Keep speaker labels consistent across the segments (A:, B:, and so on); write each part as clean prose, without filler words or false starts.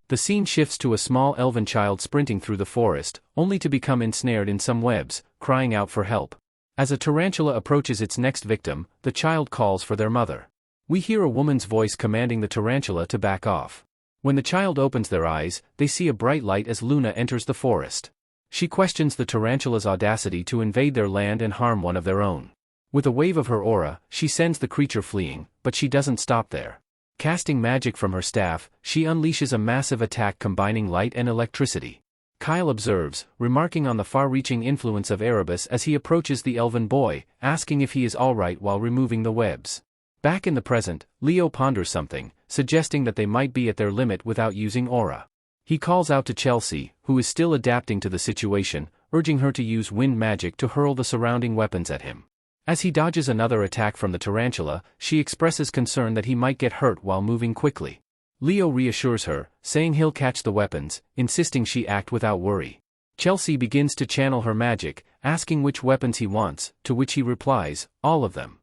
A: The scene shifts to a small elven child sprinting through the forest, only to become ensnared in some webs, crying out for help. As a tarantula approaches its next victim, the child calls for their mother. We hear a woman's voice commanding the tarantula to back off. When the child opens their eyes, they see a bright light as Luna enters the forest. She questions the tarantula's audacity to invade their land and harm one of their own. With a wave of her aura, she sends the creature fleeing, but she doesn't stop there. Casting magic from her staff, she unleashes a massive attack combining light and electricity. Kyle observes, remarking on the far-reaching influence of Erebus as he approaches the elven boy, asking if he is alright while removing the webs. Back in the present, Leo ponders something, suggesting that they might be at their limit without using aura. He calls out to Chelsea, who is still adapting to the situation, urging her to use wind magic to hurl the surrounding weapons at him. As he dodges another attack from the tarantula, she expresses concern that he might get hurt while moving quickly. Leo reassures her, saying he'll catch the weapons, insisting she act without worry. Chelsea begins to channel her magic, asking which weapons he wants, to which he replies, all of them.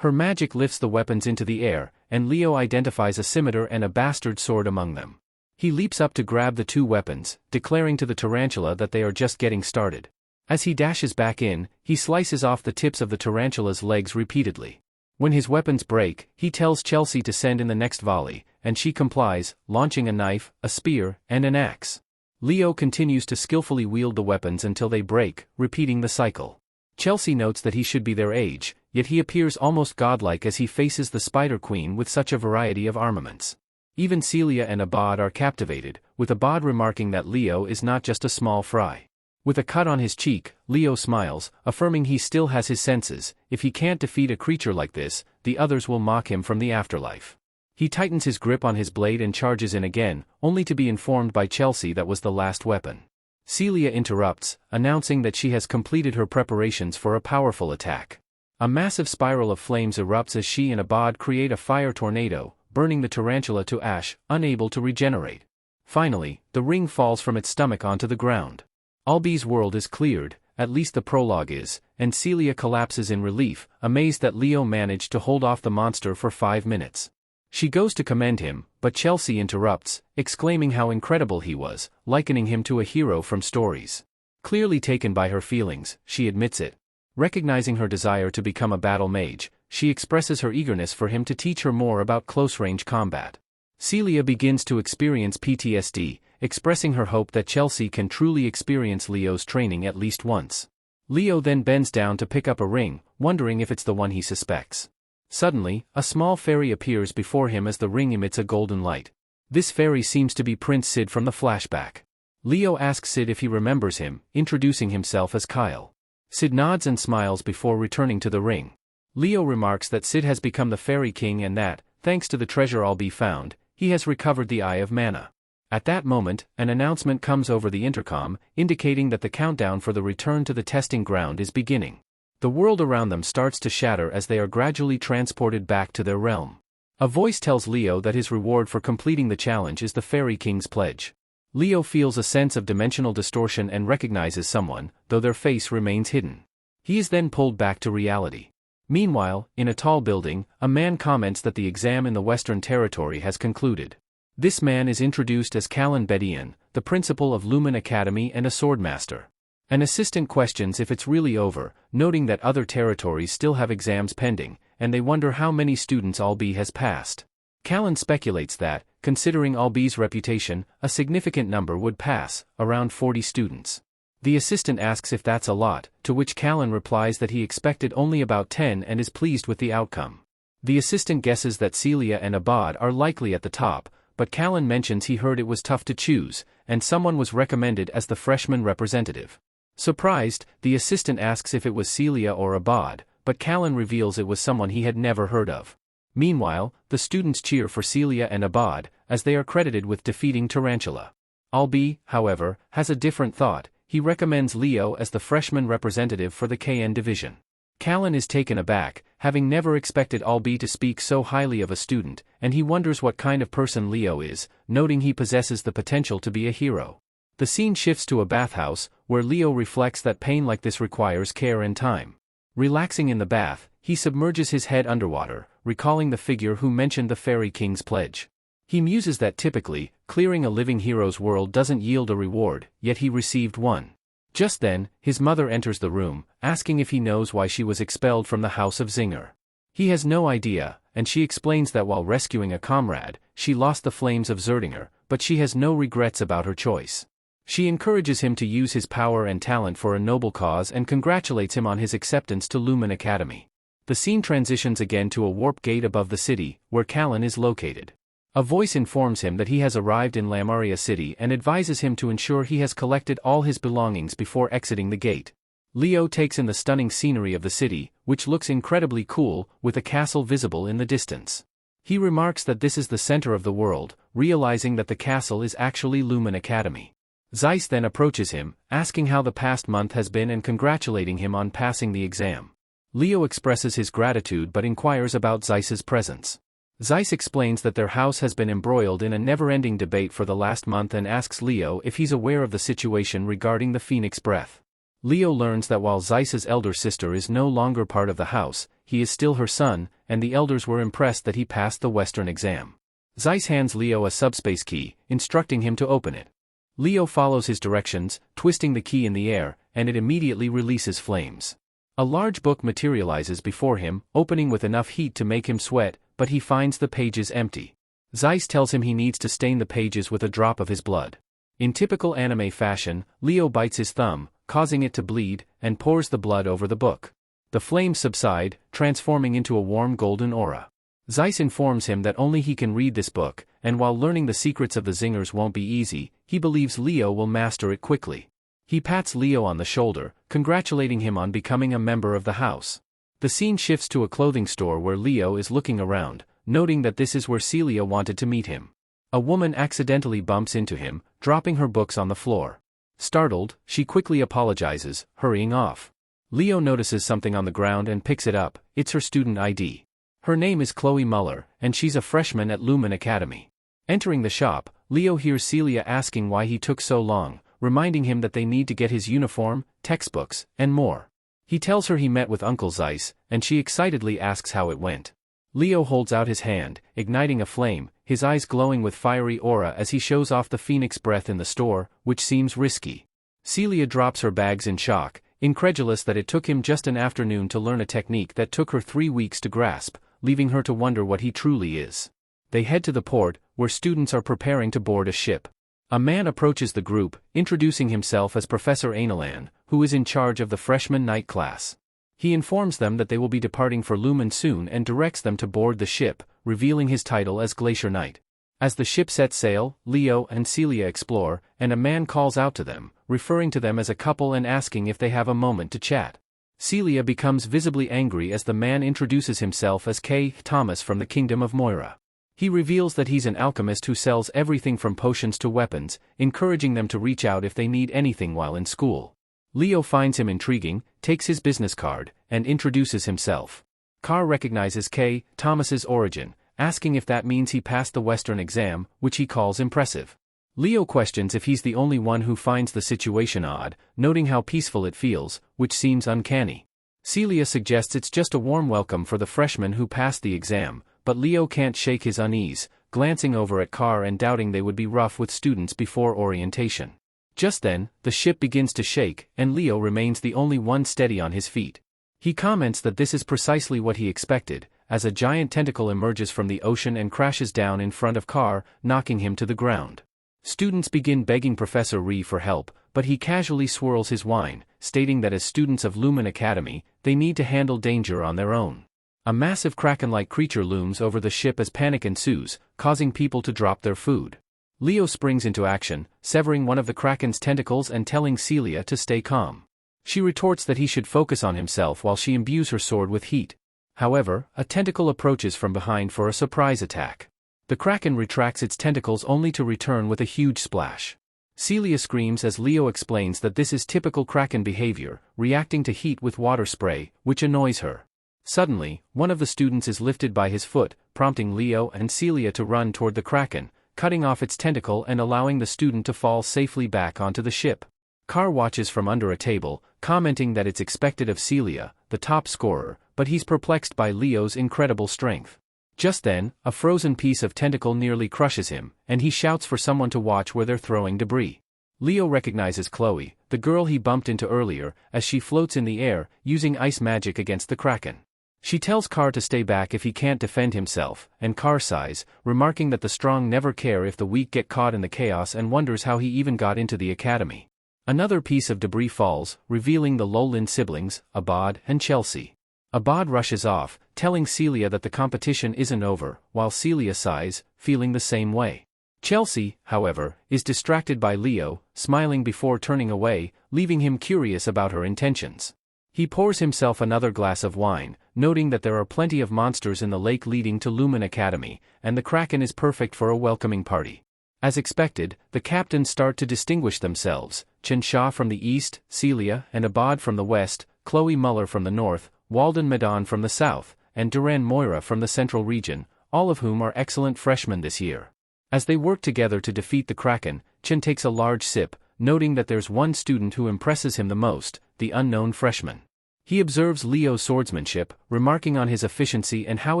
A: Her magic lifts the weapons into the air, and Leo identifies a scimitar and a bastard sword among them. He leaps up to grab the two weapons, declaring to the tarantula that they are just getting started. As he dashes back in, he slices off the tips of the tarantula's legs repeatedly. When his weapons break, he tells Chelsea to send in the next volley, and she complies, launching a knife, a spear, and an axe. Leo continues to skillfully wield the weapons until they break, repeating the cycle. Chelsea notes that he should be their age, yet he appears almost godlike as he faces the Spider Queen with such a variety of armaments. Even Celia and Abad are captivated, with Abad remarking that Leo is not just a small fry. With a cut on his cheek, Leo smiles, affirming he still has his senses. If he can't defeat a creature like this, the others will mock him from the afterlife. He tightens his grip on his blade and charges in again, only to be informed by Chelsea that was the last weapon. Celia interrupts, announcing that she has completed her preparations for a powerful attack. A massive spiral of flames erupts as she and Abad create a fire tornado, burning the tarantula to ash, unable to regenerate. Finally, the ring falls from its stomach onto the ground. Albi's world is cleared, at least the prologue is, and Celia collapses in relief, amazed that Leo managed to hold off the monster for 5 minutes. She goes to commend him, but Chelsea interrupts, exclaiming how incredible he was, likening him to a hero from stories. Clearly taken by her feelings, she admits it. Recognizing her desire to become a battle mage, she expresses her eagerness for him to teach her more about close-range combat. Celia begins to experience PTSD, expressing her hope that Chelsea can truly experience Leo's training at least once. Leo then bends down to pick up a ring, wondering if it's the one he suspects. Suddenly, a small fairy appears before him as the ring emits a golden light. This fairy seems to be Prince Sid from the flashback. Leo asks Sid if he remembers him, introducing himself as Kyle. Sid nods and smiles before returning to the ring. Leo remarks that Sid has become the Fairy King and that, thanks to the treasure Albi found, he has recovered the Eye of Mana. At that moment, an announcement comes over the intercom, indicating that the countdown for the return to the testing ground is beginning. The world around them starts to shatter as they are gradually transported back to their realm. A voice tells Leo that his reward for completing the challenge is the Fairy King's pledge. Leo feels a sense of dimensional distortion and recognizes someone, though their face remains hidden. He is then pulled back to reality. Meanwhile, in a tall building, a man comments that the exam in the Western Territory has concluded. This man is introduced as Callan Bedian, the principal of Lumen Academy and a swordmaster. An assistant questions if it's really over, noting that other territories still have exams pending, and they wonder how many students Albi has passed. Callan speculates that, considering Albi's reputation, a significant number would pass, around 40 students. The assistant asks if that's a lot, to which Callan replies that he expected only about 10 and is pleased with the outcome. The assistant guesses that Celia and Abad are likely at the top, but Callan mentions he heard it was tough to choose, and someone was recommended as the freshman representative. Surprised, the assistant asks if it was Celia or Abad, but Callan reveals it was someone he had never heard of. Meanwhile, the students cheer for Celia and Abad, as they are credited with defeating Tarantula. Albi, however, has a different thought. He recommends Leo as the freshman representative for the KN division. Callan is taken aback, having never expected Albi to speak so highly of a student, and he wonders what kind of person Leo is, noting he possesses the potential to be a hero. The scene shifts to a bathhouse, where Leo reflects that pain like this requires care and time. Relaxing in the bath, he submerges his head underwater, recalling the figure who mentioned the Fairy King's pledge. He muses that typically, clearing a living hero's world doesn't yield a reward, yet he received one. Just then, his mother enters the room, asking if he knows why she was expelled from the House of Zinger. He has no idea, and she explains that while rescuing a comrade, she lost the flames of Zerdinger, but she has no regrets about her choice. She encourages him to use his power and talent for a noble cause and congratulates him on his acceptance to Lumen Academy. The scene transitions again to a warp gate above the city, where Callan is located. A voice informs him that he has arrived in Lamaria City and advises him to ensure he has collected all his belongings before exiting the gate. Leo takes in the stunning scenery of the city, which looks incredibly cool, with a castle visible in the distance. He remarks that this is the center of the world, realizing that the castle is actually Lumen Academy. Zeiss then approaches him, asking how the past month has been and congratulating him on passing the exam. Leo expresses his gratitude but inquires about Zeiss's presence. Zeiss explains that their house has been embroiled in a never-ending debate for the last month and asks Leo if he's aware of the situation regarding the Phoenix Breath. Leo learns that while Zeiss's elder sister is no longer part of the house, he is still her son, and the elders were impressed that he passed the Western exam. Zeiss hands Leo a subspace key, instructing him to open it. Leo follows his directions, twisting the key in the air, and it immediately releases flames. A large book materializes before him, opening with enough heat to make him sweat, but he finds the pages empty. Zeiss tells him he needs to stain the pages with a drop of his blood. In typical anime fashion, Leo bites his thumb, causing it to bleed, and pours the blood over the book. The flames subside, transforming into a warm golden aura. Zeiss informs him that only he can read this book, and while learning the secrets of the Zingers won't be easy, he believes Leo will master it quickly. He pats Leo on the shoulder, congratulating him on becoming a member of the house. The scene shifts to a clothing store where Leo is looking around, noting that this is where Celia wanted to meet him. A woman accidentally bumps into him, dropping her books on the floor. Startled, she quickly apologizes, hurrying off. Leo notices something on the ground and picks it up. It's her student ID. Her name is Chloe Muller, and she's a freshman at Lumen Academy. Entering the shop, Leo hears Celia asking why he took so long, reminding him that they need to get his uniform, textbooks, and more. He tells her he met with Uncle Zeiss, and she excitedly asks how it went. Leo holds out his hand, igniting a flame, his eyes glowing with fiery aura as he shows off the Phoenix Breath in the store, which seems risky. Celia drops her bags in shock, incredulous that it took him just an afternoon to learn a technique that took her 3 weeks to grasp, leaving her to wonder what he truly is. They head to the port, where students are preparing to board a ship. A man approaches the group, introducing himself as Professor Ainalan, who is in charge of the freshman night class. He informs them that they will be departing for Lumen soon and directs them to board the ship, revealing his title as Glacier Knight. As the ship sets sail, Leo and Celia explore, and a man calls out to them, referring to them as a couple and asking if they have a moment to chat. Celia becomes visibly angry as the man introduces himself as K. Thomas from the Kingdom of Moira. He reveals that he's an alchemist who sells everything from potions to weapons, encouraging them to reach out if they need anything while in school. Leo finds him intriguing, takes his business card, and introduces himself. Carr recognizes K. Thomas's origin, asking if that means he passed the Western exam, which he calls impressive. Leo questions if he's the only one who finds the situation odd, noting how peaceful it feels, which seems uncanny. Celia suggests it's just a warm welcome for the freshmen who passed the exam, but Leo can't shake his unease, glancing over at Carr and doubting they would be rough with students before orientation. Just then, the ship begins to shake, and Leo remains the only one steady on his feet. He comments that this is precisely what he expected, as a giant tentacle emerges from the ocean and crashes down in front of Carr, knocking him to the ground. Students begin begging Professor Ree for help, but he casually swirls his wine, stating that as students of Lumen Academy, they need to handle danger on their own. A massive kraken-like creature looms over the ship as panic ensues, causing people to drop their food. Leo springs into action, severing one of the kraken's tentacles and telling Celia to stay calm. She retorts that he should focus on himself while she imbues her sword with heat. However, a tentacle approaches from behind for a surprise attack. The kraken retracts its tentacles only to return with a huge splash. Celia screams as Leo explains that this is typical kraken behavior, reacting to heat with water spray, which annoys her. Suddenly, one of the students is lifted by his foot, prompting Leo and Celia to run toward the kraken, cutting off its tentacle and allowing the student to fall safely back onto the ship. Carr watches from under a table, commenting that it's expected of Celia, the top scorer, but he's perplexed by Leo's incredible strength. Just then, a frozen piece of tentacle nearly crushes him, and he shouts for someone to watch where they're throwing debris. Leo recognizes Chloe, the girl he bumped into earlier, as she floats in the air, using ice magic against the Kraken. She tells Car to stay back if he can't defend himself, and Car sighs, remarking that the strong never care if the weak get caught in the chaos and wonders how he even got into the academy. Another piece of debris falls, revealing the Lowland siblings, Abad and Chelsea. Abad rushes off, telling Celia that the competition isn't over, while Celia sighs, feeling the same way. Chelsea, however, is distracted by Leo, smiling before turning away, leaving him curious about her intentions. He pours himself another glass of wine, noting that there are plenty of monsters in the lake leading to Lumen Academy, and the Kraken is perfect for a welcoming party. As expected, the captains start to distinguish themselves, Chen Sha from the east, Celia and Abad from the west, Chloe Muller from the north, Walden Medan from the south, and Duran Moira from the central region, all of whom are excellent freshmen this year. As they work together to defeat the Kraken, Chen takes a large sip, noting that there's one student who impresses him the most, the unknown freshman. He observes Leo's swordsmanship, remarking on his efficiency and how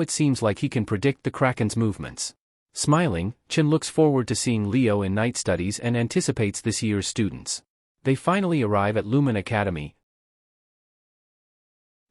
A: it seems like he can predict the Kraken's movements. Smiling, Chen looks forward to seeing Leo in night studies and anticipates this year's students. They finally arrive at Lumen Academy.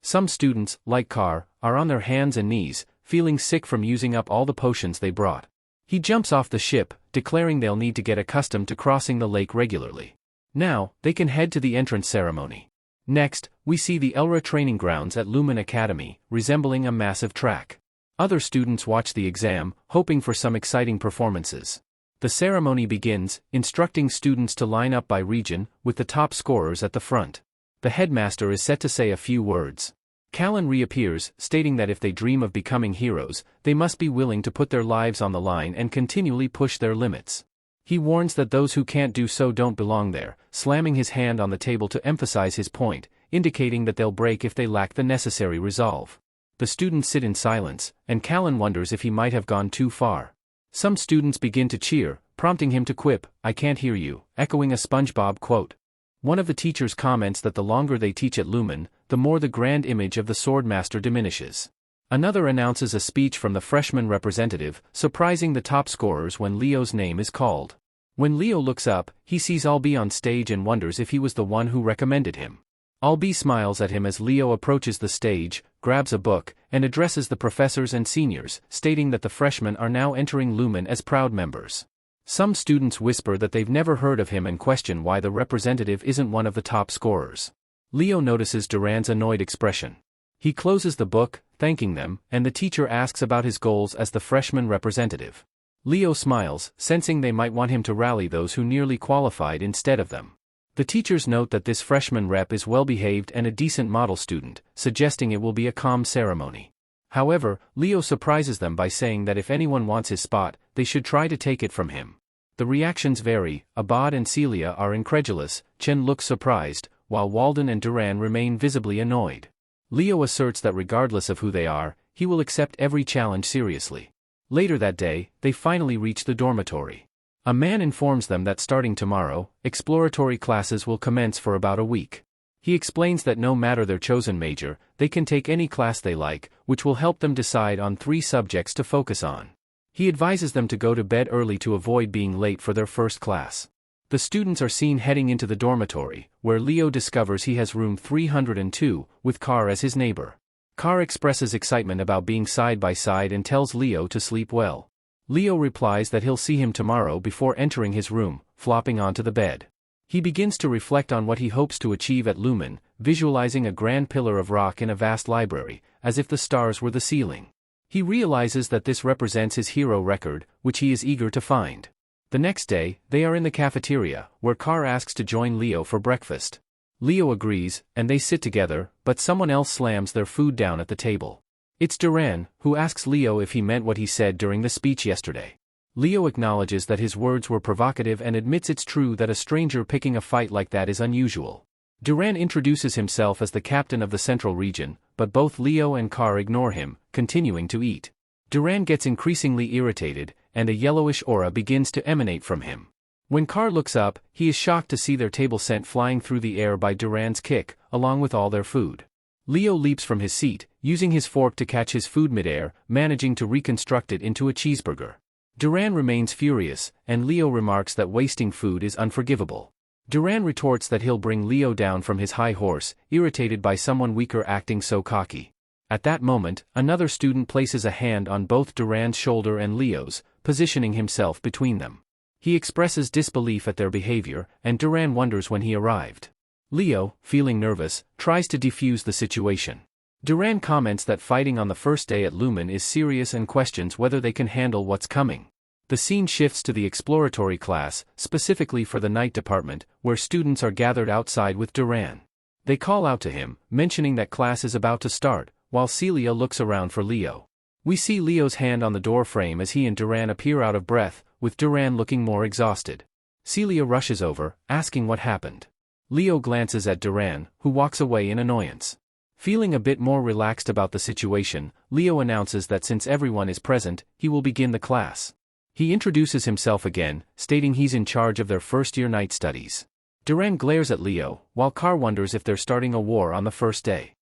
A: Some students, like Car, are on their hands and knees, feeling sick from using up all the potions they brought. He jumps off the ship, declaring they'll need to get accustomed to crossing the lake regularly. Now, they can head to the entrance ceremony. Next, we see the Elra training grounds at Lumen Academy, resembling a massive track. Other students watch the exam, hoping for some exciting performances. The ceremony begins, instructing students to line up by region, with the top scorers at the front. The headmaster is set to say a few words. Callan reappears, stating that if they dream of becoming heroes, they must be willing to put their lives on the line and continually push their limits. He warns that those who can't do so don't belong there, slamming his hand on the table to emphasize his point, indicating that they'll break if they lack the necessary resolve. The students sit in silence, and Callan wonders if he might have gone too far. Some students begin to cheer, prompting him to quip, "I can't hear you," echoing a SpongeBob quote. One of the teachers comments that the longer they teach at Lumen, the more the grand image of the swordmaster diminishes. Another announces a speech from the freshman representative, surprising the top scorers when Leo's name is called. When Leo looks up, he sees Albie on stage and wonders if he was the one who recommended him. Albie smiles at him as Leo approaches the stage, grabs a book, and addresses the professors and seniors, stating that the freshmen are now entering Lumen as proud members. Some students whisper that they've never heard of him and question why the representative isn't one of the top scorers. Leo notices Duran's annoyed expression. He closes the book, thanking them, and the teacher asks about his goals as the freshman representative. Leo smiles, sensing they might want him to rally those who nearly qualified instead of them. The teachers note that this freshman rep is well-behaved and a decent model student, suggesting it will be a calm ceremony. However, Leo surprises them by saying that if anyone wants his spot, they should try to take it from him. The reactions vary. Abad and Celia are incredulous, Chen looks surprised, while Walden and Duran remain visibly annoyed. Leo asserts that regardless of who they are, he will accept every challenge seriously. Later that day, they finally reach the dormitory. A man informs them that starting tomorrow, exploratory classes will commence for about a week. He explains that no matter their chosen major, they can take any class they like, which will help them decide on 3 subjects to focus on. He advises them to go to bed early to avoid being late for their first class. The students are seen heading into the dormitory, where Leo discovers he has room 302, with Car as his neighbor. Car expresses excitement about being side by side and tells Leo to sleep well. Leo replies that he'll see him tomorrow before entering his room, flopping onto the bed. He begins to reflect on what he hopes to achieve at Lumen, visualizing a grand pillar of rock in a vast library, as if the stars were the ceiling. He realizes that this represents his hero record, which he is eager to find. The next day, they are in the cafeteria, where Car asks to join Leo for breakfast. Leo agrees, and they sit together, but someone else slams their food down at the table. It's Duran, who asks Leo if he meant what he said during the speech yesterday. Leo acknowledges that his words were provocative and admits it's true that a stranger picking a fight like that is unusual. Duran introduces himself as the captain of the central region, but both Leo and Car ignore him, continuing to eat. Duran gets increasingly irritated, and a yellowish aura begins to emanate from him. When Car looks up, he is shocked to see their table sent flying through the air by Duran's kick, along with all their food. Leo leaps from his seat, using his fork to catch his food midair, managing to reconstruct it into a cheeseburger. Duran remains furious, and Leo remarks that wasting food is unforgivable. Duran retorts that he'll bring Leo down from his high horse, irritated by someone weaker acting so cocky. At that moment, another student places a hand on both Duran's shoulder and Leo's, positioning himself between them. He expresses disbelief at their behavior, and Duran wonders when he arrived. Leo, feeling nervous, tries to defuse the situation. Duran comments that fighting on the first day at Lumen is serious and questions whether they can handle what's coming. The scene shifts to the exploratory class, specifically for the night department, where students are gathered outside with Duran. They call out to him, mentioning that class is about to start, while Celia looks around for Leo. We see Leo's hand on the door frame as he and Duran appear out of breath, with Duran looking more exhausted. Celia rushes over, asking what happened. Leo glances at Duran, who walks away in annoyance. Feeling a bit more relaxed about the situation, Leo announces that since everyone is present, he will begin the class. He introduces himself again, stating he's in charge of their first-year night studies. Duran glares at Leo, while Carr wonders if they're starting a war on the first day.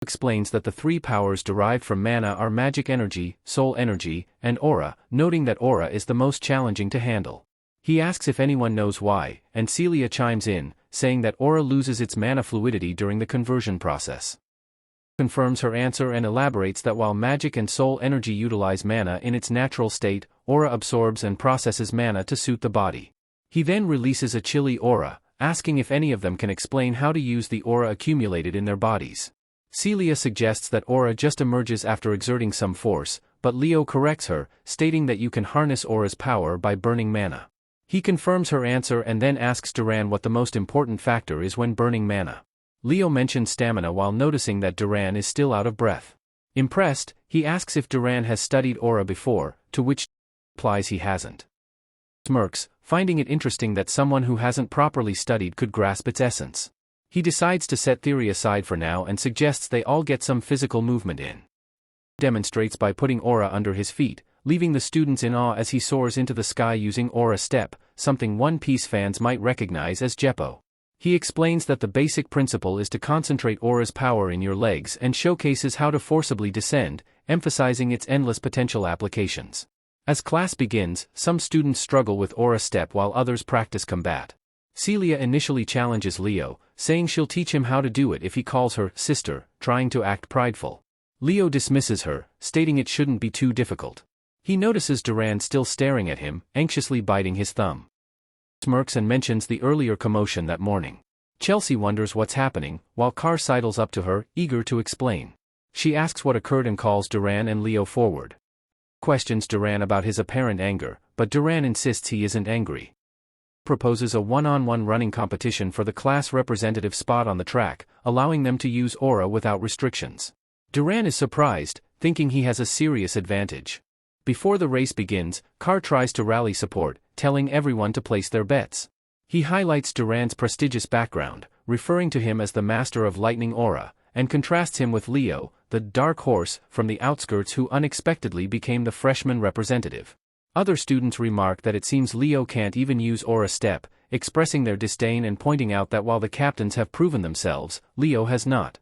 A: Explains that the three powers derived from mana are magic energy, soul energy, and aura, noting that aura is the most challenging to handle. He asks if anyone knows why, and Celia chimes in, saying that aura loses its mana fluidity during the conversion process. Confirms her answer and elaborates that while magic and soul energy utilize mana in its natural state, aura absorbs and processes mana to suit the body. He then releases a chilly aura, asking if any of them can explain how to use the aura accumulated in their bodies. Celia suggests that aura just emerges after exerting some force, but Leo corrects her, stating that you can harness aura's power by burning mana. He confirms her answer and then asks Duran what the most important factor is when burning mana. Leo mentions stamina while noticing that Duran is still out of breath. Impressed, he asks if Duran has studied aura before, to which replies he hasn't. Smirks, finding it interesting that someone who hasn't properly studied could grasp its essence. He decides to set theory aside for now and suggests they all get some physical movement in. Demonstrates by putting aura under his feet, leaving the students in awe as he soars into the sky using aura step, something One Piece fans might recognize as Jeppo. He explains that the basic principle is to concentrate aura's power in your legs and showcases how to forcibly descend, emphasizing its endless potential applications. As class begins, some students struggle with aura step while others practice combat. Celia initially challenges Leo, saying she'll teach him how to do it if he calls her sister, trying to act prideful. Leo dismisses her, stating it shouldn't be too difficult. He notices Duran still staring at him, anxiously biting his thumb. Smirks and mentions the earlier commotion that morning. Chelsea wonders what's happening, while Carr sidles up to her, eager to explain. She asks what occurred and calls Duran and Leo forward. Questions Duran about his apparent anger, but Duran insists he isn't angry. Proposes a one-on-one running competition for the class representative spot on the track, allowing them to use aura without restrictions. Duran is surprised, thinking he has a serious advantage. Before the race begins, Carr tries to rally support, telling everyone to place their bets. He highlights Duran's prestigious background, referring to him as the master of lightning aura, and contrasts him with Leo, the dark horse from the outskirts who unexpectedly became the freshman representative. Other students remark that it seems Leo can't even use aura step, expressing their disdain and pointing out that while the captains have proven themselves, Leo has not.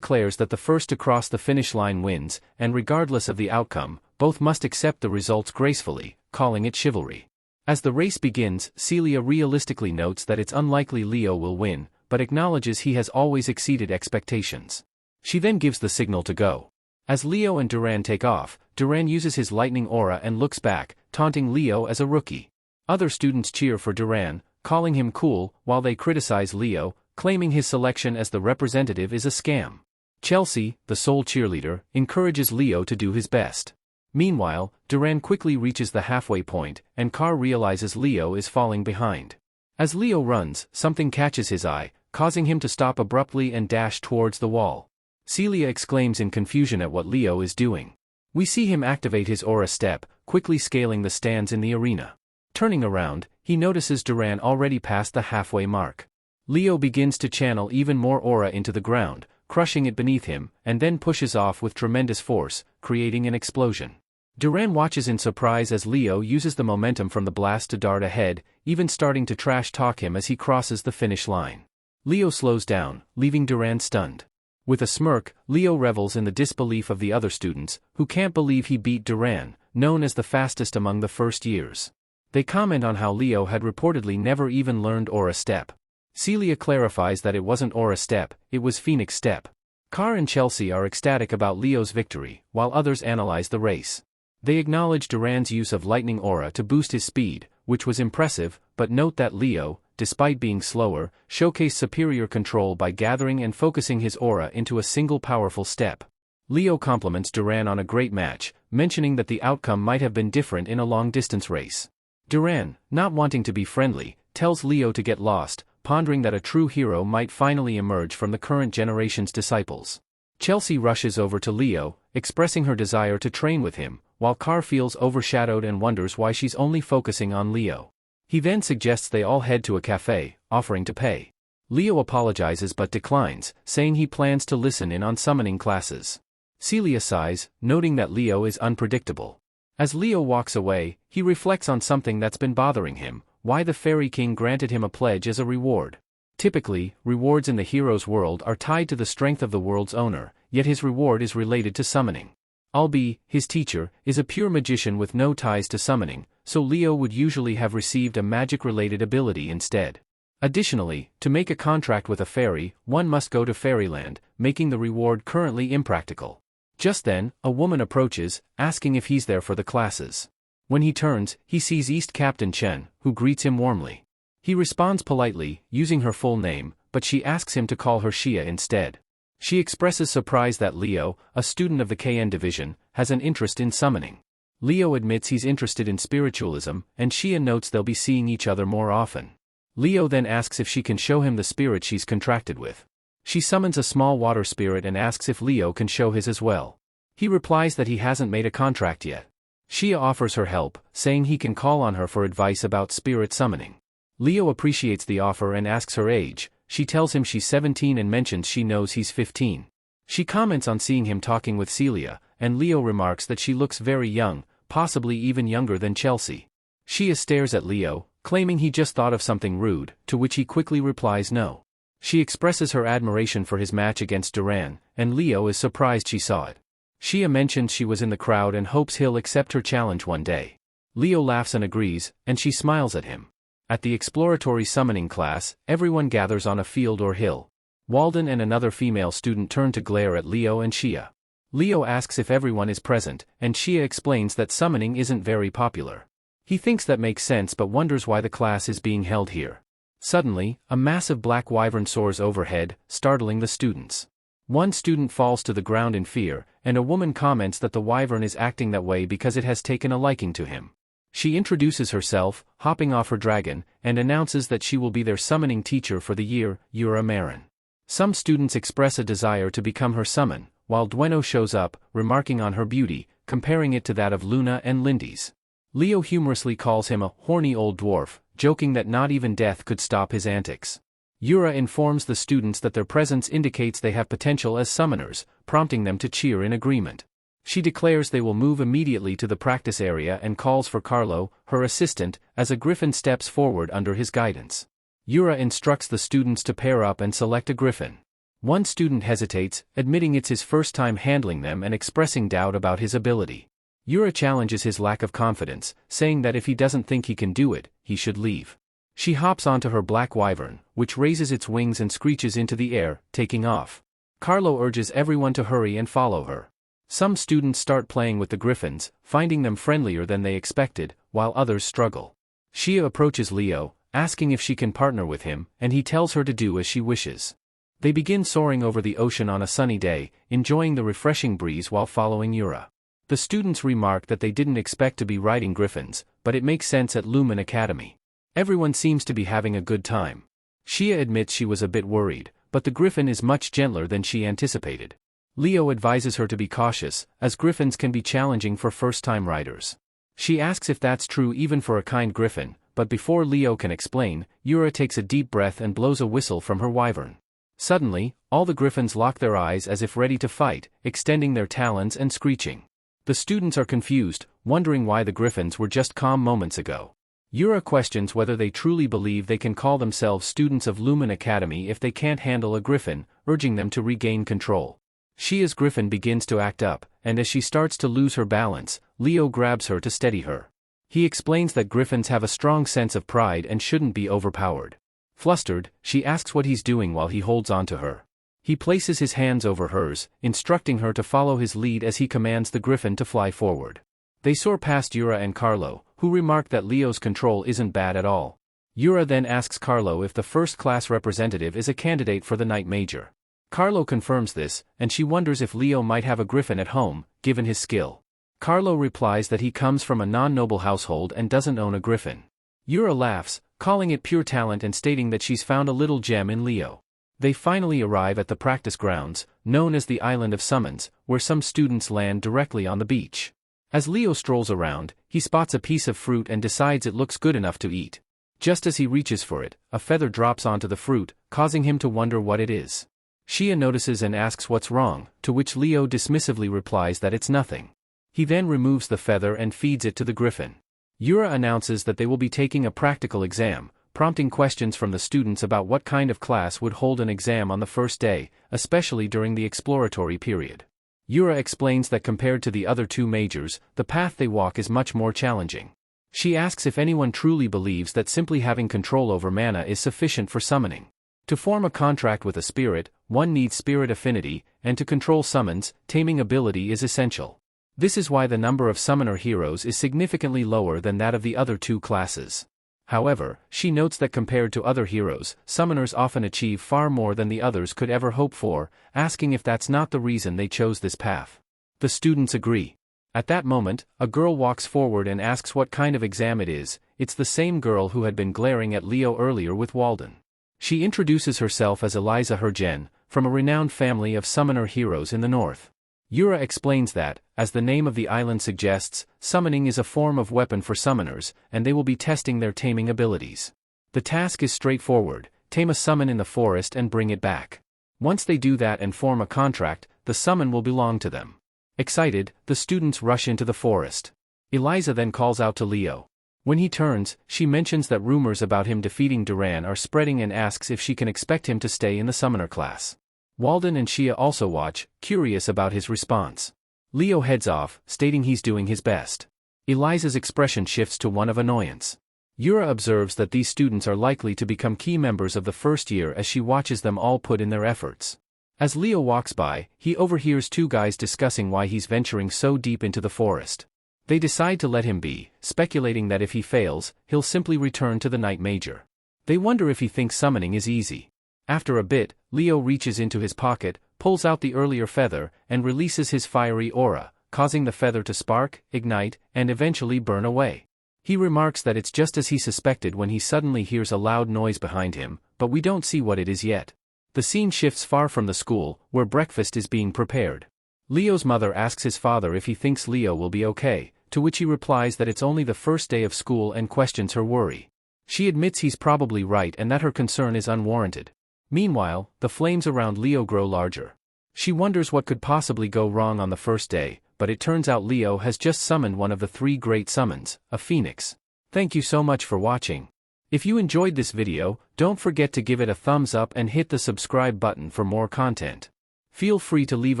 A: Declares that the first to cross the finish line wins, and regardless of the outcome, both must accept the results gracefully, calling it chivalry. As the race begins, Celia realistically notes that it's unlikely Leo will win, but acknowledges he has always exceeded expectations. She then gives the signal to go. As Leo and Duran take off, Duran uses his lightning aura and looks back, taunting Leo as a rookie. Other students cheer for Duran, calling him cool, while they criticize Leo, claiming his selection as the representative is a scam. Chelsea, the sole cheerleader, encourages Leo to do his best. Meanwhile, Duran quickly reaches the halfway point, and Carr realizes Leo is falling behind. As Leo runs, something catches his eye, causing him to stop abruptly and dash towards the wall. Celia exclaims in confusion at what Leo is doing. We see him activate his aura step, quickly scaling the stands in the arena. Turning around, he notices Duran already past the halfway mark. Leo begins to channel even more aura into the ground, crushing it beneath him, and then pushes off with tremendous force, creating an explosion. Duran watches in surprise as Leo uses the momentum from the blast to dart ahead, even starting to trash talk him as he crosses the finish line. Leo slows down, leaving Duran stunned. With a smirk, Leo revels in the disbelief of the other students, who can't believe he beat Duran, known as the fastest among the first years. They comment on how Leo had reportedly never even learned Aura Step. Celia clarifies that it wasn't Aura Step, it was Phoenix Step. Carr and Chelsea are ecstatic about Leo's victory, while others analyze the race. They acknowledge Duran's use of lightning aura to boost his speed, which was impressive, but note that Leo, despite being slower, showcased superior control by gathering and focusing his aura into a single powerful step. Leo compliments Duran on a great match, mentioning that the outcome might have been different in a long-distance race. Duran, not wanting to be friendly, tells Leo to get lost, pondering that a true hero might finally emerge from the current generation's disciples. Chelsea rushes over to Leo, expressing her desire to train with him, while Carr feels overshadowed and wonders why she's only focusing on Leo. He then suggests they all head to a cafe, offering to pay. Leo apologizes but declines, saying he plans to listen in on summoning classes. Celia sighs, noting that Leo is unpredictable. As Leo walks away, he reflects on something that's been bothering him: why the Fairy King granted him a pledge as a reward. Typically, rewards in the hero's world are tied to the strength of the world's owner, yet his reward is related to summoning. Albi, his teacher, is a pure magician with no ties to summoning, so Leo would usually have received a magic-related ability instead. Additionally, to make a contract with a fairy, one must go to Fairyland, making the reward currently impractical. Just then, a woman approaches, asking if he's there for the classes. When he turns, he sees East Captain Chen, who greets him warmly. He responds politely, using her full name, but she asks him to call her Xia instead. She expresses surprise that Leo, a student of the KN division, has an interest in summoning. Leo admits he's interested in spiritualism, and Xia notes they'll be seeing each other more often. Leo then asks if she can show him the spirit she's contracted with. She summons a small water spirit and asks if Leo can show his as well. He replies that he hasn't made a contract yet. Xia offers her help, saying he can call on her for advice about spirit summoning. Leo appreciates the offer and asks her age. She tells him she's 17 and mentions she knows he's 15. She comments on seeing him talking with Celia, and Leo remarks that she looks very young, possibly even younger than Chelsea. Xia stares at Leo, claiming he just thought of something rude, to which he quickly replies no. She expresses her admiration for his match against Duran, and Leo is surprised she saw it. Xia mentions she was in the crowd and hopes he'll accept her challenge one day. Leo laughs and agrees, and she smiles at him. At the exploratory summoning class, everyone gathers on a field or hill. Walden and another female student turn to glare at Leo and Xia. Leo asks if everyone is present, and Xia explains that summoning isn't very popular. He thinks that makes sense but wonders why the class is being held here. Suddenly, a massive black wyvern soars overhead, startling the students. One student falls to the ground in fear, and a woman comments that the wyvern is acting that way because it has taken a liking to him. She introduces herself, hopping off her dragon, and announces that she will be their summoning teacher for the year, Yura Marin. Some students express a desire to become her summon, while Dueno shows up, remarking on her beauty, comparing it to that of Luna and Lindy's. Leo humorously calls him a horny old dwarf, joking that not even death could stop his antics. Yura informs the students that their presence indicates they have potential as summoners, prompting them to cheer in agreement. She declares they will move immediately to the practice area and calls for Carlo, her assistant, as a griffin steps forward under his guidance. Yura instructs the students to pair up and select a griffin. One student hesitates, admitting it's his first time handling them and expressing doubt about his ability. Yura challenges his lack of confidence, saying that if he doesn't think he can do it, he should leave. She hops onto her black wyvern, which raises its wings and screeches into the air, taking off. Carlo urges everyone to hurry and follow her. Some students start playing with the griffins, finding them friendlier than they expected, while others struggle. Xia approaches Leo, asking if she can partner with him, and he tells her to do as she wishes. They begin soaring over the ocean on a sunny day, enjoying the refreshing breeze while following Yura. The students remark that they didn't expect to be riding griffins, but it makes sense at Lumen Academy. Everyone seems to be having a good time. Xia admits she was a bit worried, but the griffin is much gentler than she anticipated. Leo advises her to be cautious, as griffins can be challenging for first-time riders. She asks if that's true even for a kind griffin, but before Leo can explain, Yura takes a deep breath and blows a whistle from her wyvern. Suddenly, all the griffins lock their eyes as if ready to fight, extending their talons and screeching. The students are confused, wondering why the griffins were just calm moments ago. Yura questions whether they truly believe they can call themselves students of Lumen Academy if they can't handle a griffin, urging them to regain control. Shia's griffin begins to act up, and as she starts to lose her balance, Leo grabs her to steady her. He explains that griffins have a strong sense of pride and shouldn't be overpowered. Flustered, she asks what he's doing while he holds on to her. He places his hands over hers, instructing her to follow his lead as he commands the griffin to fly forward. They soar past Yura and Carlo, who remark that Leo's control isn't bad at all. Yura then asks Carlo if the first-class representative is a candidate for the Knight Major. Carlo confirms this, and she wonders if Leo might have a griffin at home, given his skill. Carlo replies that he comes from a non-noble household and doesn't own a griffin. Yura laughs, calling it pure talent and stating that she's found a little gem in Leo. They finally arrive at the practice grounds, known as the Island of Summons, where some students land directly on the beach. As Leo strolls around, he spots a piece of fruit and decides it looks good enough to eat. Just as he reaches for it, a feather drops onto the fruit, causing him to wonder what it is. Shia notices and asks what's wrong, to which Leo dismissively replies that it's nothing. He then removes the feather and feeds it to the griffin. Yura announces that they will be taking a practical exam, prompting questions from the students about what kind of class would hold an exam on the first day, especially during the exploratory period. Yura explains that compared to the other two majors, the path they walk is much more challenging. She asks if anyone truly believes that simply having control over mana is sufficient for summoning. To form a contract with a spirit, one needs spirit affinity, and to control summons, taming ability is essential. This is why the number of summoner heroes is significantly lower than that of the other two classes. However, she notes that compared to other heroes, summoners often achieve far more than the others could ever hope for, asking if that's not the reason they chose this path. The students agree. At that moment, a girl walks forward and asks what kind of exam it is. It's the same girl who had been glaring at Leo earlier with Walden. She introduces herself as Eliza Hergen, from a renowned family of summoner heroes in the north. Yura explains that, as the name of the island suggests, summoning is a form of weapon for summoners, and they will be testing their taming abilities. The task is straightforward: tame a summon in the forest and bring it back. Once they do that and form a contract, the summon will belong to them. Excited, the students rush into the forest. Eliza then calls out to Leo. When he turns, she mentions that rumors about him defeating Duran are spreading and asks if she can expect him to stay in the summoner class. Walden and Shia also watch, curious about his response. Leo heads off, stating he's doing his best. Eliza's expression shifts to one of annoyance. Yura observes that these students are likely to become key members of the first year as she watches them all put in their efforts. As Leo walks by, he overhears two guys discussing why he's venturing so deep into the forest. They decide to let him be, speculating that if he fails, he'll simply return to the Knight Major. They wonder if he thinks summoning is easy. After a bit, Leo reaches into his pocket, pulls out the earlier feather, and releases his fiery aura, causing the feather to spark, ignite, and eventually burn away. He remarks that it's just as he suspected when he suddenly hears a loud noise behind him, but we don't see what it is yet. The scene shifts far from the school, where breakfast is being prepared. Leo's mother asks his father if he thinks Leo will be okay, to which he replies that it's only the first day of school and questions her worry. She admits he's probably right and that her concern is unwarranted. Meanwhile, the flames around Leo grow larger. She wonders what could possibly go wrong on the first day, but it turns out Leo has just summoned one of the three great summons, a phoenix. Thank you so much for watching. If you enjoyed this video, don't forget to give it a thumbs up and hit the subscribe button for more content. Feel free to leave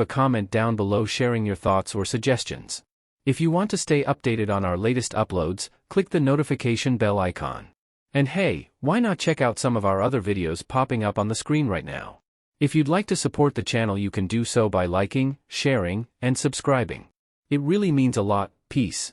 A: a comment down below sharing your thoughts or suggestions. If you want to stay updated on our latest uploads, click the notification bell icon. And hey, why not check out some of our other videos popping up on the screen right now? If you'd like to support the channel, you can do so by liking, sharing, and subscribing. It really means a lot. Peace.